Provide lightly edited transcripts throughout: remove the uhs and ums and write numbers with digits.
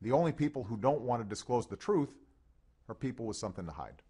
The only people who don't want to disclose the truth are people with something to hide.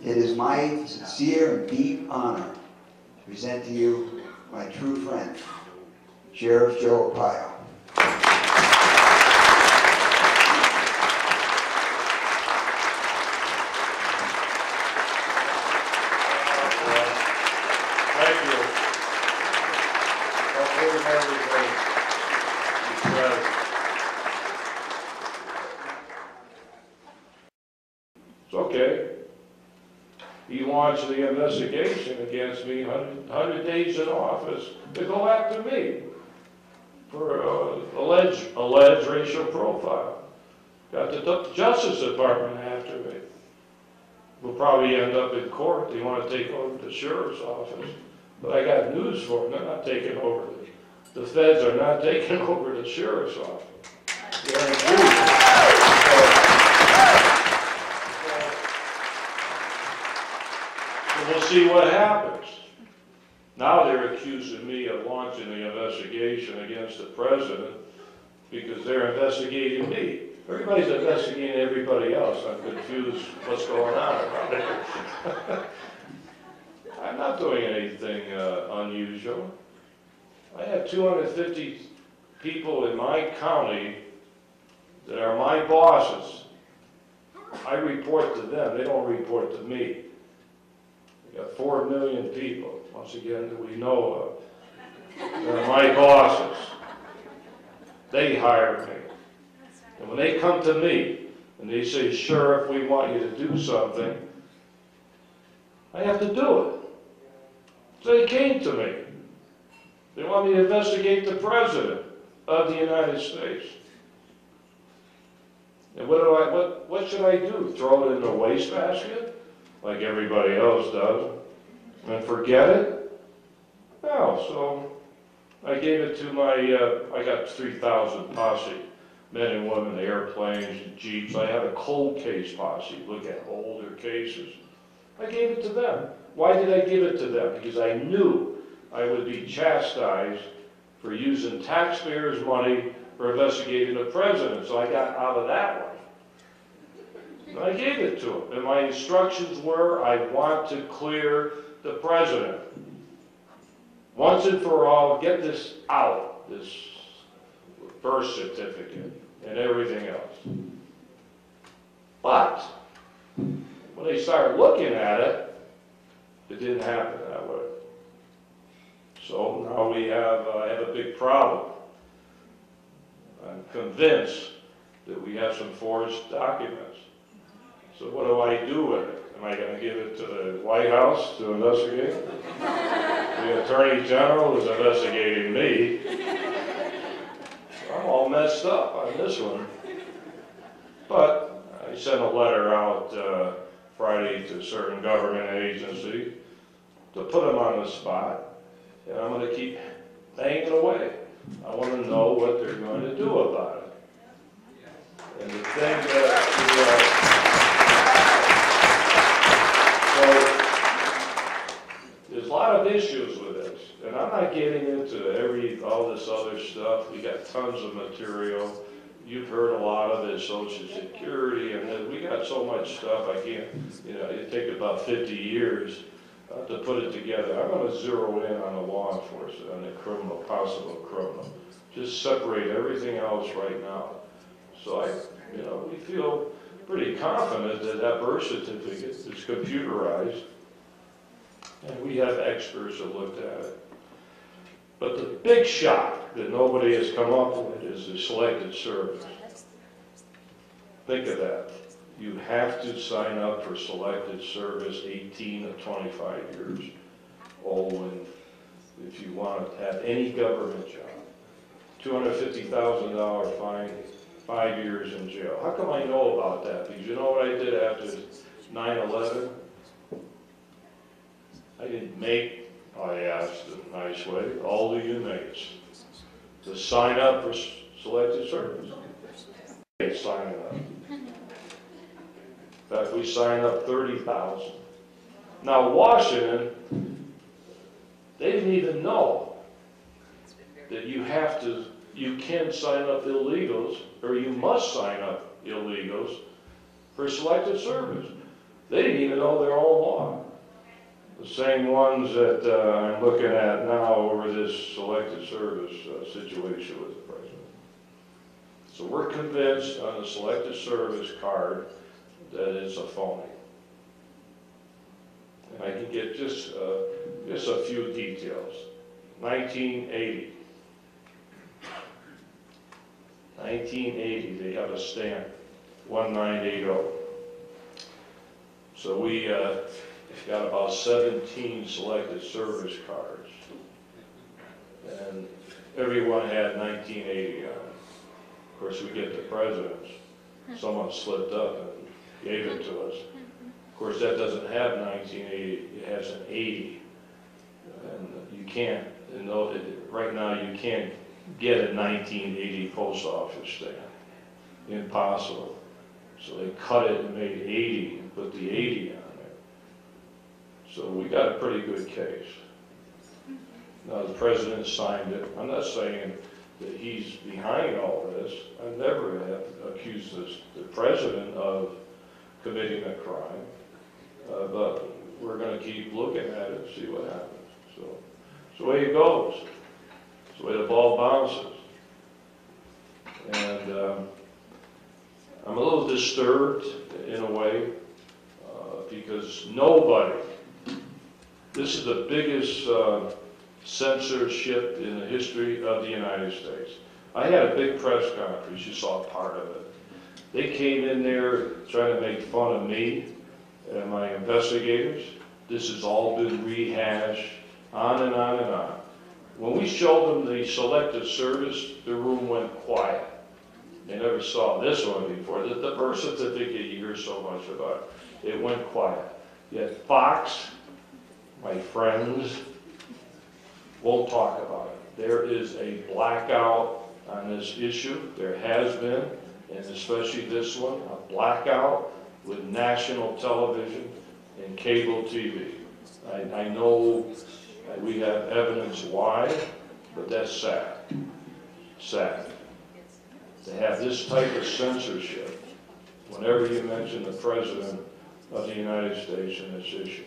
It is my sincere and deep honor to present to you my true friend, Sheriff Joe Arpaio. Thank you. It's okay. He launched the investigation against me, 100 days in office, to go after me for alleged racial profile. Got the Justice Department after me. We'll probably end up in court. They want to take over the sheriff's office. But I got news for them. They're not taking over. The feds are not taking over the sheriff's office. So we'll see what happens. Now they're accusing me of launching the investigation against the president because they're investigating me. Everybody's investigating everybody else. I'm confused what's going on around here. I'm not doing anything unusual. I have 250 people in my county that are my bosses. I report to them. They don't report to me. We got 4 million people, once again, that we know of. They're my bosses. They hire me. And when they come to me and they say, Sheriff, we want you to do something, I have to do it. So they came to me. They want me to investigate the President of the United States. And what should I do? Throw it in the wastebasket like everybody else does and forget it? No, so I gave it to my, I got 3,000 posse, men and women, airplanes, jeeps. I had a cold case posse, look at older cases. I gave it to them. Why did I give it to them? Because I knew I would be chastised for using taxpayers' money for investigating the president. So I got out of that one. And I gave it to them. And my instructions were, I want to clear the president. Once and for all, get this out, this birth certificate and everything else. But when they started looking at it, it didn't happen that way. So now we have, I have a big problem. I'm convinced that we have some forged documents. So what do I do with it? Am I going to give it to the White House to investigate? The Attorney General is investigating me. I'm all messed up on this one. But I sent a letter out Friday to a certain government agency to put them on the spot. And I'm going to keep banging away. I want to know what they're going to do about it. And the thing that so there's a lot of issues with this, and I'm not getting into all this other stuff. We got tons of material. You've heard a lot of it, Social Security, and then we got so much stuff. I can't, it take about 50 years to put it together. I'm going to zero in on the law enforcement, on the criminal, possible criminal. Just separate everything else right now. So we feel pretty confident that that birth certificate is computerized, and we have experts that looked at it. But the big shock that nobody has come up with is the selected service. Think of that. You have to sign up for selected service 18 to 25 years old and if you want to have any government job. $250,000 fine, 5 years in jail. How come I know about that? Because you know what I did after 9/11? I didn't make, I asked in a nice way, all the inmates to sign up for selected service. They signing up. In fact, we signed up 30,000. Now Washington They didn't even know that you can sign up illegals, or you must sign up illegals for selective service. They didn't even know their own law. The same ones that I'm looking at now over this selective service situation with the president. So we're convinced on the selective service card that it's a phony. And I can get just a few details. 1980. 1980, they have a stamp, 1980. So we got about 17 selected service cards. And everyone had 1980 on it. Of course, we get the president's. Someone slipped up and gave it to us. Of course, that doesn't have 1980, it has an 80. And you can't, right now you can't get a 1980 post office stamp. Impossible. So they cut it and made 80 and put the 80 on there. So we got a pretty good case. Now the president signed it. I'm not saying that he's behind all this. I never have accused the president of committing a crime. But we're going to keep looking at it and see what happens. So it's the way it goes. It's the way the ball bounces. And I'm a little disturbed in a way because nobody, this is the biggest censorship in the history of the United States. I had a big press conference, you saw part of it. They came in there trying to make fun of me and my investigators. This has all been rehashed, on and on and on. When we showed them the selective service, the room went quiet. They never saw this one before. The birth certificate you hear so much about, it went quiet. Yet Fox, my friends, won't talk about it. There is a blackout on this issue. There has been, and especially this one, a blackout with national television and cable TV. I know that we have evidence why, but that's sad. Sad. To have this type of censorship whenever you mention the President of the United States in this issue.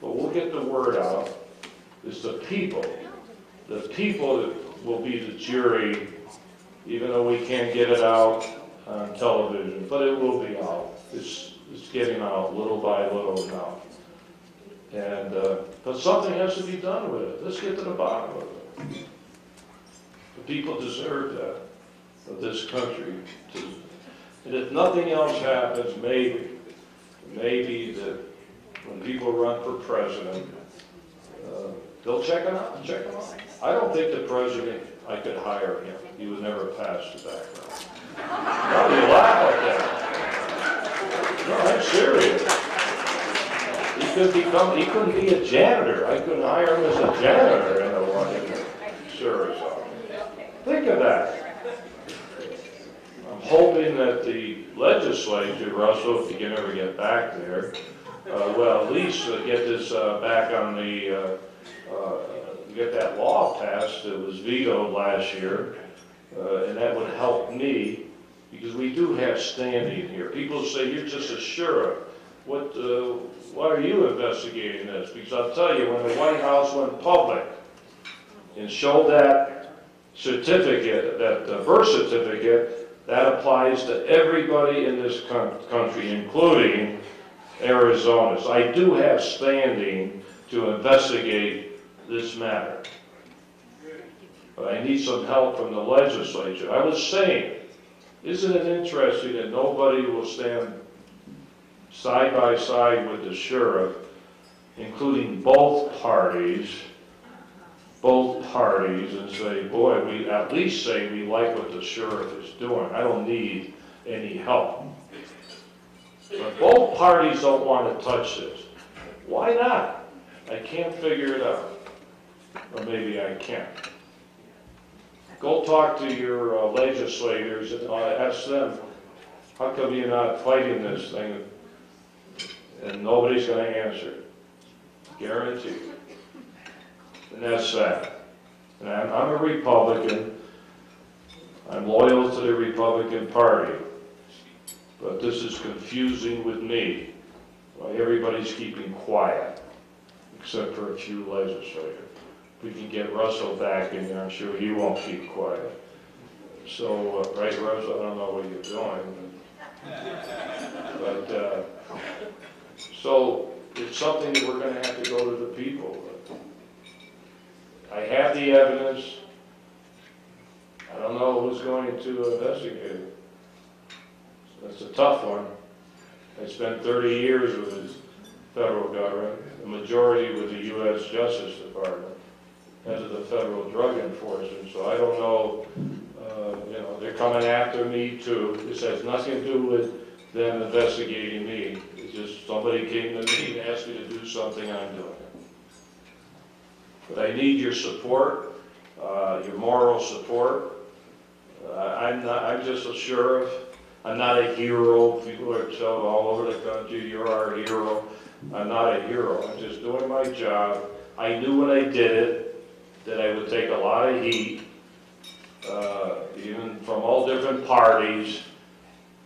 But we'll get the word out. It's the people that will be the jury, even though we can't get it out on television, but it will be out. It's getting out little by little now. And, but something has to be done with it. Let's get to the bottom of it. The people deserve that, of this country. And if nothing else happens, maybe that when people run for president, they'll check him out. I don't think the president, I could hire him. He would never pass the background. No, you laugh at that. No, I'm serious. He couldn't be a janitor. I couldn't hire him as a janitor in a Washington service office. Think of that. I'm hoping that the legislature, Russell, if you can ever get back there, will at least get this back on the, get that law passed that was vetoed last year, and that would help me, because we do have standing here. People say, you're just a sheriff. Why are you investigating this? Because I'll tell you, when the White House went public and showed that certificate, that birth certificate, that applies to everybody in this country, including Arizona. So I do have standing to investigate this matter. But I need some help from the legislature. I was saying, isn't it interesting that nobody will stand side by side with the sheriff, including both parties, and say, boy, we at least say we like what the sheriff is doing. I don't need any help. But both parties don't want to touch this. Why not? I can't figure it out. Or maybe I can. Go talk to your legislators and ask them, how come you're not fighting this thing? And nobody's going to answer. Guaranteed. And that's sad. And I'm a Republican. I'm loyal to the Republican Party. But this is confusing with me. Why everybody's keeping quiet, except for a few legislators. We can get Russell back in there, I'm sure he won't keep quiet. So, right, Russell, I don't know what you're doing. But so it's something that we're going to have to go to the people. I have the evidence. I don't know who's going to investigate it. That's a tough one. I spent 30 years with the federal government, the majority with the U.S. Justice Department, head of the federal drug enforcement, so I don't know, you know, they're coming after me too. This has nothing to do with them investigating me. It's just somebody came to me and asked me to do something, I'm doing it. But I need your support, your moral support. I'm just a sheriff. I'm not a hero. People are telling all over the country, you're our hero. I'm not a hero. I'm just doing my job. I knew when I did it that I would take a lot of heat, even from all different parties,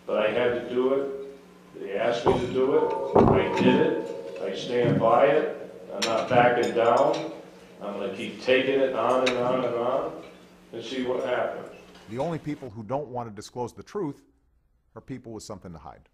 but I had to do it. They asked me to do it. I did it. I stand by it. I'm not backing down. I'm going to keep taking it on and on and on and see what happens. The only people who don't want to disclose the truth are people with something to hide.